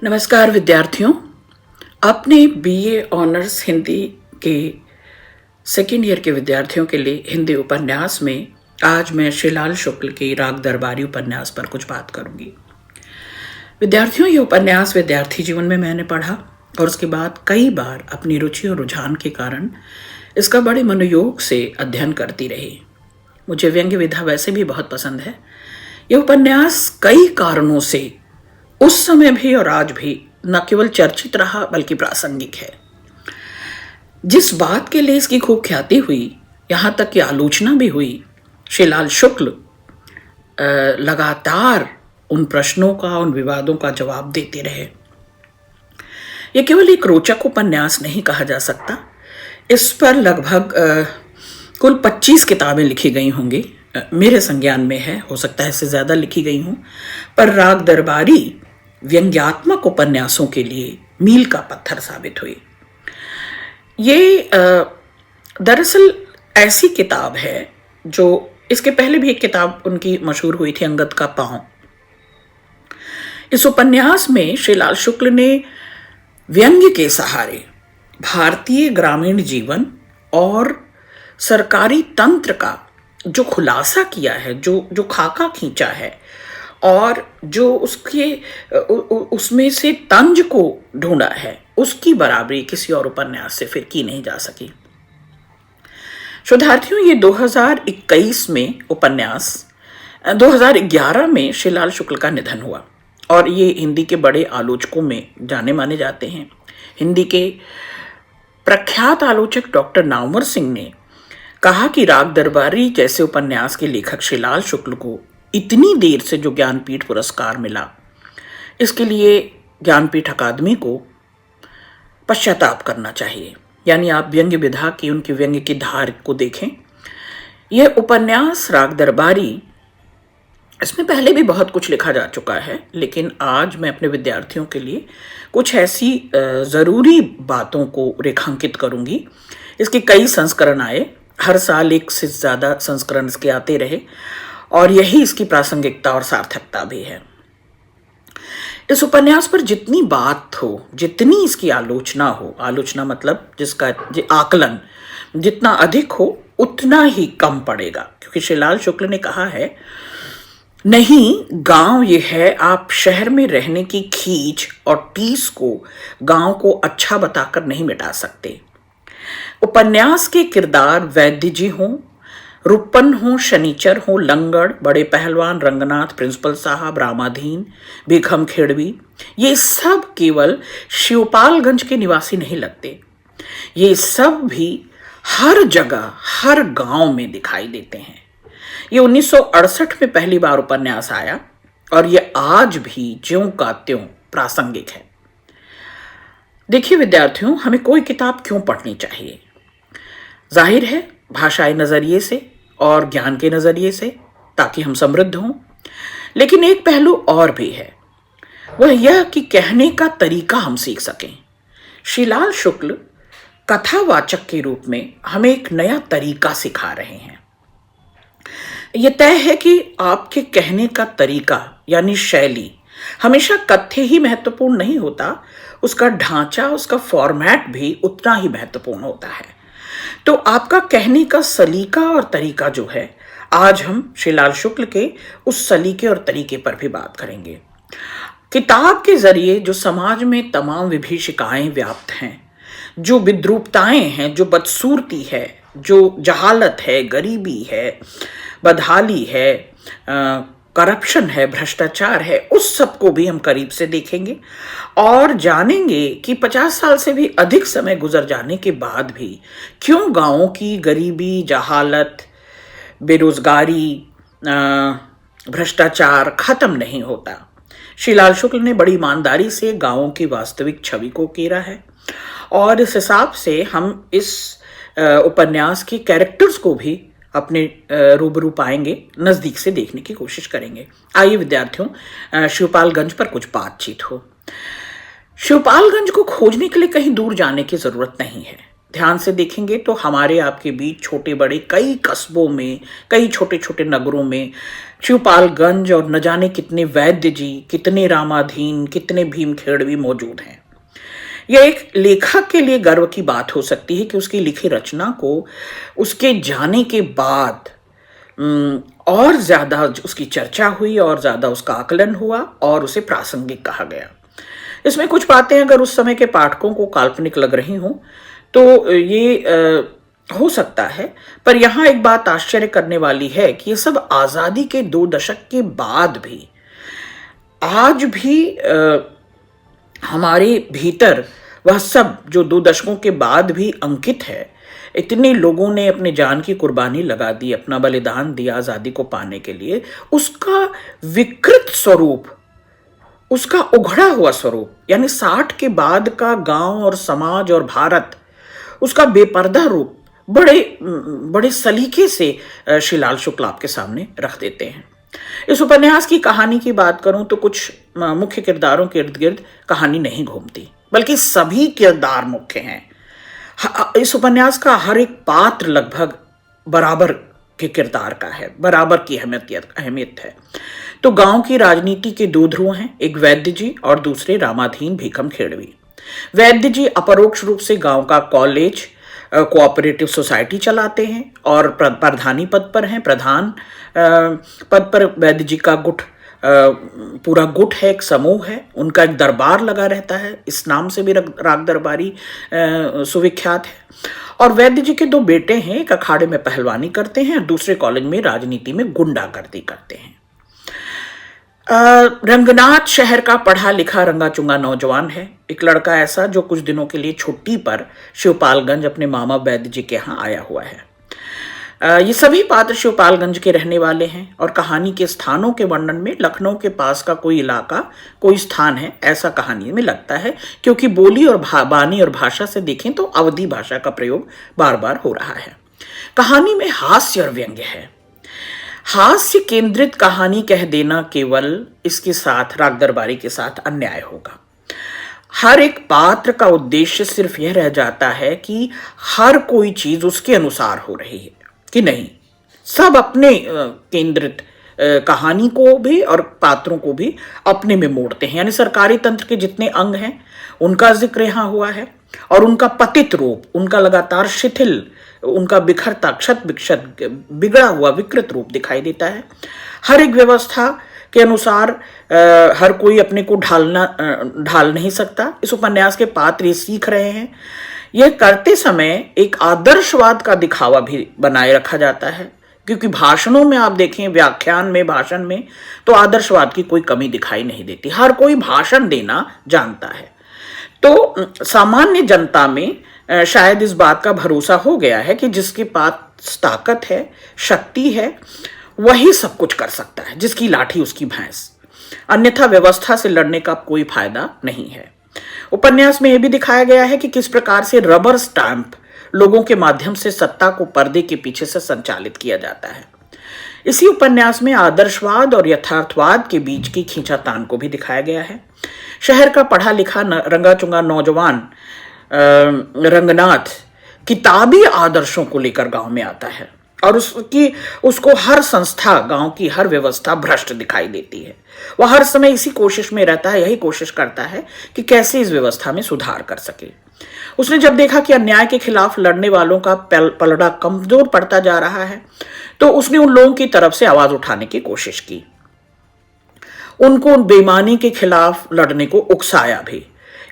नमस्कार विद्यार्थियों। अपने बीए ऑनर्स हिंदी के सेकेंड ईयर के विद्यार्थियों के लिए हिंदी उपन्यास में आज मैं श्रीलाल शुक्ल के राग दरबारी उपन्यास पर कुछ बात करूंगी। विद्यार्थियों, ये उपन्यास विद्यार्थी जीवन में मैंने पढ़ा और उसके बाद कई बार अपनी रुचि और रुझान के कारण इसका बड़े मनोयोग से अध्ययन करती रही। मुझे व्यंग्य विधा वैसे भी बहुत पसंद है। यह उपन्यास कई कारणों से उस समय भी और आज भी न केवल चर्चित रहा बल्कि प्रासंगिक है। जिस बात के लिए इसकी खूब ख्याति हुई, यहाँ तक कि आलोचना भी हुई, श्रीलाल शुक्ल लगातार उन प्रश्नों का, उन विवादों का जवाब देते रहे। यह केवल एक रोचक उपन्यास नहीं कहा जा सकता। इस पर लगभग कुल 25 किताबें लिखी गई होंगी, मेरे संज्ञान में है, हो सकता है इससे ज़्यादा लिखी गई हों, पर राग दरबारी व्यंग्यात्मक उपन्यासों के लिए मील का पत्थर साबित हुई। ये दरअसल ऐसी किताब है जो इसके पहले भी एक किताब उनकी मशहूर हुई थी, अंगद का पाँव। इस उपन्यास में श्रीलाल शुक्ल ने व्यंग्य के सहारे भारतीय ग्रामीण जीवन और सरकारी तंत्र का जो खुलासा किया है, जो खाका खींचा है और जो उसमें से तंज को ढूंढा है, उसकी बराबरी किसी और उपन्यास से फिर की नहीं जा सकी। शोधार्थियों, ये 2021 में उपन्यास 2011 में श्रीलाल शुक्ल का निधन हुआ और ये हिंदी के बड़े आलोचकों में जाने माने जाते हैं। हिंदी के प्रख्यात आलोचक डॉक्टर नामवर सिंह ने कहा कि राग दरबारी जैसे उपन्यास के लेखक श्रीलाल शुक्ल को इतनी देर से जो ज्ञानपीठ पुरस्कार मिला, इसके लिए ज्ञानपीठ अकादमी को पश्चाताप करना चाहिए। यानी आप व्यंग्य विधा की, उनकी व्यंग्य की धार को देखें। यह उपन्यास राग दरबारी, इसमें पहले भी बहुत कुछ लिखा जा चुका है, लेकिन आज मैं अपने विद्यार्थियों के लिए कुछ ऐसी ज़रूरी बातों को रेखांकित करूंगी। इसके कई संस्करण आए, हर साल एक से ज़्यादा संस्करण इसके आते रहे और यही इसकी प्रासंगिकता और सार्थकता भी है। इस उपन्यास पर जितनी बात हो, जितनी इसकी आलोचना हो, आलोचना मतलब जिसका आकलन जितना अधिक हो उतना ही कम पड़ेगा, क्योंकि श्रीलाल शुक्ल ने कहा है, नहीं गांव ये है, आप शहर में रहने की खींच और टीस को गांव को अच्छा बताकर नहीं मिटा सकते। उपन्यास के किरदार वैद्य जी हों, रुपन हो, शनिचर हो, लंगड़, बड़े पहलवान, रंगनाथ, प्रिंसिपल साहब, रामाधीन, बेगम खेड़वी, ये सब केवल शिवपालगंज के निवासी नहीं लगते। ये सब भी हर जगह, हर गांव में दिखाई देते हैं। ये 1968 में पहली बार उपन्यास आया और ये आज भी ज्यों का त्यों प्रासंगिक है। देखिए विद्यार्थियों, हमें कोई किताब क्यों पढ़नी चाहिए? जाहिर है भाषाई नजरिए से और ज्ञान के नजरिए से, ताकि हम समृद्ध हों। लेकिन एक पहलू और भी है, वह यह कि कहने का तरीका हम सीख सकें। श्रीलाल शुक्ल कथावाचक के रूप में हमें एक नया तरीका सिखा रहे हैं। यह तय है कि आपके कहने का तरीका यानी शैली हमेशा कथ्य ही महत्वपूर्ण नहीं होता, उसका ढांचा, उसका फॉर्मेट भी उतना ही महत्वपूर्ण होता है। तो आपका कहने का सलीका और तरीका जो है, आज हम श्रीलाल शुक्ल के उस सलीके और तरीके पर भी बात करेंगे। किताब के जरिए जो समाज में तमाम विभीषिकाएं व्याप्त हैं, जो विद्रूपताएं हैं, जो बदसूरती है, जो जहालत है, गरीबी है, बदहाली है, करप्शन है, भ्रष्टाचार है, उस सब को भी हम करीब से देखेंगे और जानेंगे कि 50 साल से भी अधिक समय गुजर जाने के बाद भी क्यों गांवों की गरीबी, जहालत, बेरोजगारी, भ्रष्टाचार खत्म नहीं होता। श्रीलाल शुक्ल ने बड़ी ईमानदारी से गांवों की वास्तविक छवि को केरा है और इस हिसाब से हम इस उपन्यास के कैरेक्टर्स को भी अपने रूबरू पाएंगे, नज़दीक से देखने की कोशिश करेंगे। आइए विद्यार्थियों, शिवपालगंज पर कुछ बातचीत हो। शिवपालगंज को खोजने के लिए कहीं दूर जाने की ज़रूरत नहीं है। ध्यान से देखेंगे तो हमारे आपके बीच छोटे बड़े कई कस्बों में, कई छोटे छोटे नगरों में शिवपालगंज और न जाने कितने वैद्य जी, कितने रामाधीन, कितने भीमखेड़वी मौजूद हैं। यह एक लेखक के लिए गर्व की बात हो सकती है कि उसकी लिखी रचना को उसके जाने के बाद और ज्यादा उसकी चर्चा हुई और ज्यादा उसका आकलन हुआ और उसे प्रासंगिक कहा गया। इसमें कुछ बातें अगर उस समय के पाठकों को काल्पनिक लग रही हों तो ये हो सकता है, पर यहां एक बात आश्चर्य करने वाली है कि ये सब आजादी के 2 दशक के बाद भी आज भी हमारे भीतर वह सब जो 2 दशकों के बाद भी अंकित है। इतने लोगों ने अपने जान की कुर्बानी लगा दी, अपना बलिदान दिया आजादी को पाने के लिए, उसका विकृत स्वरूप, उसका उघड़ा हुआ स्वरूप, यानी 60 के बाद का गांव और समाज और भारत, उसका बेपर्दा रूप बड़े सलीके से श्रीलाल शुक्ल आपके सामने रख देते हैं। इस उपन्यास की कहानी की बात करूं तो कुछ मुख्य किरदारों के इर्द गिर्द कहानी नहीं घूमती, बल्कि सभी किरदार मुख्य हैं। इस उपन्यास का हर एक पात्र लगभग बराबर के किरदार का है, बराबर की अहमियत है। तो गांव की राजनीति के 2 ध्रुव हैं, एक वैद्य जी और दूसरे रामाधीन भीखम खेड़वी। वैद्य जी अपरोक्ष रूप से गांव का कॉलेज, कोऑपरेटिव सोसाइटी चलाते हैं और प्रधानी पद पर हैं। प्रधान पद पर वैद्य जी का गुट, पूरा गुट है, एक समूह है, उनका एक दरबार लगा रहता है, इस नाम से भी राग दरबारी सुविख्यात है। और वैद्य जी के 2 बेटे हैं, एक अखाड़े में पहलवानी करते हैं और दूसरे कॉलेज में राजनीति में गुंडागर्दी करते हैं। रंगनाथ शहर का पढ़ा लिखा रंगा चुंगा नौजवान है, एक लड़का ऐसा जो कुछ दिनों के लिए छुट्टी पर शिवपालगंज अपने मामा वैद्य जी के यहाँ आया हुआ है। ये सभी पात्र शिवपालगंज के रहने वाले हैं और कहानी के स्थानों के वर्णन में लखनऊ के पास का कोई इलाका, कोई स्थान है ऐसा कहानी में लगता है, क्योंकि बोली और बानी और भाषा से देखें तो अवधी भाषा का प्रयोग बार बार हो रहा है। कहानी में हास्य और व्यंग्य है। हास्य केंद्रित कहानी कह देना केवल इसके साथ राग दरबारी के साथ अन्याय होगा। हर एक पात्र का उद्देश्य सिर्फ यह रह जाता है कि हर कोई चीज उसके अनुसार हो रही है कि नहीं। सब अपने केंद्रित कहानी को भी और पात्रों को भी अपने में मोड़ते हैं, यानी सरकारी तंत्र के जितने अंग हैं उनका जिक्र यहां हुआ है और उनका पतित रूप, उनका लगातार शिथिल, उनका बिखरता, क्षत विक्षत, बिगड़ा हुआ विकृत रूप दिखाई देता है। हर एक व्यवस्था के अनुसार हर कोई अपने को ढाल नहीं सकता। इस उपन्यास के पात्र ये सीख रहे हैं। यह करते समय एक आदर्शवाद का दिखावा भी बनाए रखा जाता है, क्योंकि भाषणों में आप देखें, व्याख्यान में, भाषण में तो आदर्शवाद की कोई कमी दिखाई नहीं देती। हर कोई भाषण देना जानता है। तो सामान्य जनता में शायद इस बात का भरोसा हो गया है कि जिसके पास ताकत है, शक्ति है, वही सब कुछ कर सकता है, जिसकी लाठी उसकी भैंस। अन्यथा व्यवस्था से लड़ने का कोई फायदा नहीं है। उपन्यास में यह भी दिखाया गया है कि किस प्रकार से रबर स्टैंप लोगों के माध्यम से सत्ता को पर्दे के पीछे से संचालित किया जाता है। इसी उपन्यास में आदर्शवाद और यथार्थवाद के बीच की खींचातान को भी दिखाया गया है। शहर का पढ़ा लिखा रंगाचुंगा नौजवान रंगनाथ किताबी आदर्शों को लेकर गांव में आता है और उसको हर संस्था, गांव की हर व्यवस्था भ्रष्ट दिखाई देती है। वह हर समय इसी कोशिश में रहता है, यही कोशिश करता है कि कैसे इस व्यवस्था में सुधार कर सके। उसने जब देखा कि अन्याय के खिलाफ लड़ने वालों का पलड़ा कमजोर पड़ता जा रहा है, तो उसने उन लोगों की तरफ से आवाज उठाने की कोशिश की, उनको बेईमानी के खिलाफ लड़ने को उकसाया भी।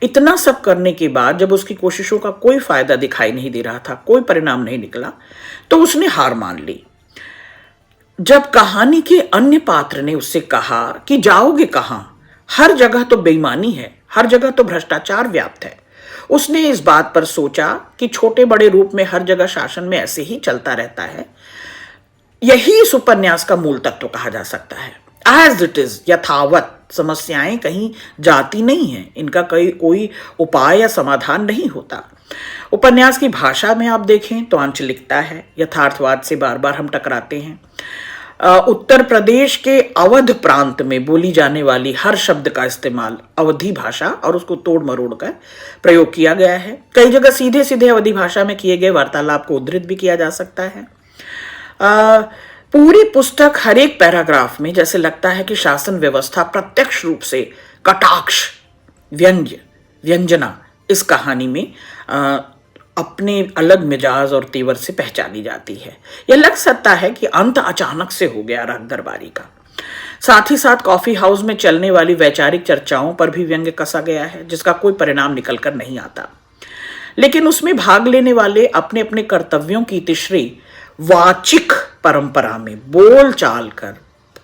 इतना सब करने के बाद जब उसकी कोशिशों का कोई फायदा दिखाई नहीं दे रहा था, कोई परिणाम नहीं निकला, तो उसने हार मान ली। जब कहानी के अन्य पात्र ने उससे कहा कि जाओगे कहां, हर जगह तो बेईमानी है, हर जगह तो भ्रष्टाचार व्याप्त है, उसने इस बात पर सोचा कि छोटे बड़े रूप में हर जगह शासन में ऐसे ही चलता रहता है। यही इस उपन्यास का मूल तत्व कहा जा सकता है। एज इट इज, यथावत समस्याएं कहीं जाती नहीं है, इनका कोई उपाय या समाधान नहीं होता। उपन्यास की भाषा में आप देखें तो आंचलिकता है, यथार्थवाद से बार बार हम टकराते हैं। उत्तर प्रदेश के अवध प्रांत में बोली जाने वाली हर शब्द का इस्तेमाल अवधी भाषा और उसको तोड़ मरोड़ कर प्रयोग किया गया है। कई जगह सीधे सीधे अवधी भाषा में किए गए वार्तालाप को उद्धृत भी किया जा सकता है। पूरी पुस्तक हर एक पैराग्राफ में जैसे लगता है कि शासन व्यवस्था प्रत्यक्ष रूप से कटाक्ष व्यंजना इस कहानी में अपने अलग मिजाज और तेवर से पहचानी जाती है। यह लग सकता है कि अंत अचानक से हो गया राग दरबारी का। साथ ही साथ कॉफी हाउस में चलने वाली वैचारिक चर्चाओं पर भी व्यंग्य कसा गया है, जिसका कोई परिणाम निकलकर नहीं आता। लेकिन उसमें भाग लेने वाले अपने अपने कर्तव्यों की तिश्री वाचिक परंपरा में बोल चाल कर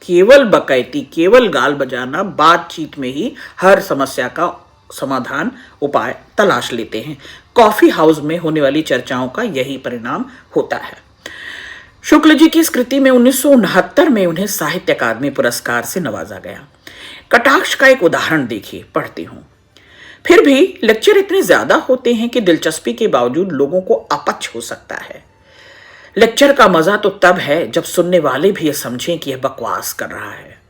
केवल बकैती, केवल गाल बजाना, बातचीत में ही हर समस्या का समाधान उपाय तलाश लेते हैं। कॉफी हाउस में होने वाली चर्चाओं का यही परिणाम होता है। शुक्ल जी की स्कृति में 1969 में उन्हें साहित्य अकादमी पुरस्कार से नवाजा गया। कटाक्ष का एक उदाहरण देखिए, पढ़ती हूं। फिर भी लेक्चर इतने ज्यादा होते हैं कि दिलचस्पी के बावजूद लोगों को अपच हो सकता है। लेक्चर का मजा तो तब है जब सुनने वाले भी ये समझें कि यह बकवास कर रहा है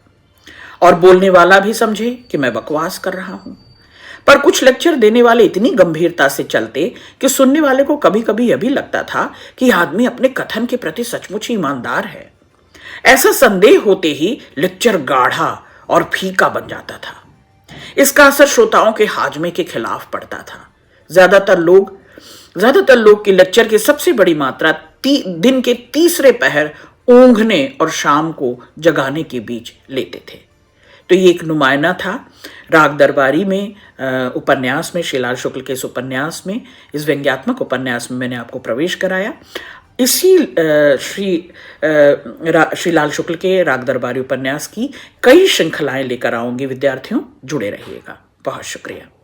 और बोलने वाला भी समझे कि मैं बकवास कर रहा हूं। पर कुछ लेक्चर देने वाले इतनी गंभीरता से चलते कि सुनने वाले को कभी कभी यह भी लगता था कि आदमी अपने कथन के प्रति सचमुच ही ईमानदार है। ऐसा संदेह होते ही लेक्चर गाढ़ा और फीका बन जाता था। इसका असर श्रोताओं के हाजमे के खिलाफ पड़ता था। ज्यादातर लोग की लेक्चर की सबसे बड़ी मात्रा दिन के तीसरे पहर ऊंघने और शाम को जगाने के बीच लेते थे। तो ये एक नुमायना था राग दरबारी में उपन्यास में, श्रीलाल शुक्ल के इस उपन्यास में, इस व्यंग्यात्मक उपन्यास में मैंने आपको प्रवेश कराया। इसी श्रीलाल शुक्ल के राग दरबारी उपन्यास की कई श्रृंखलाएं लेकर आऊंगी। विद्यार्थियों, जुड़े रहिएगा। बहुत शुक्रिया।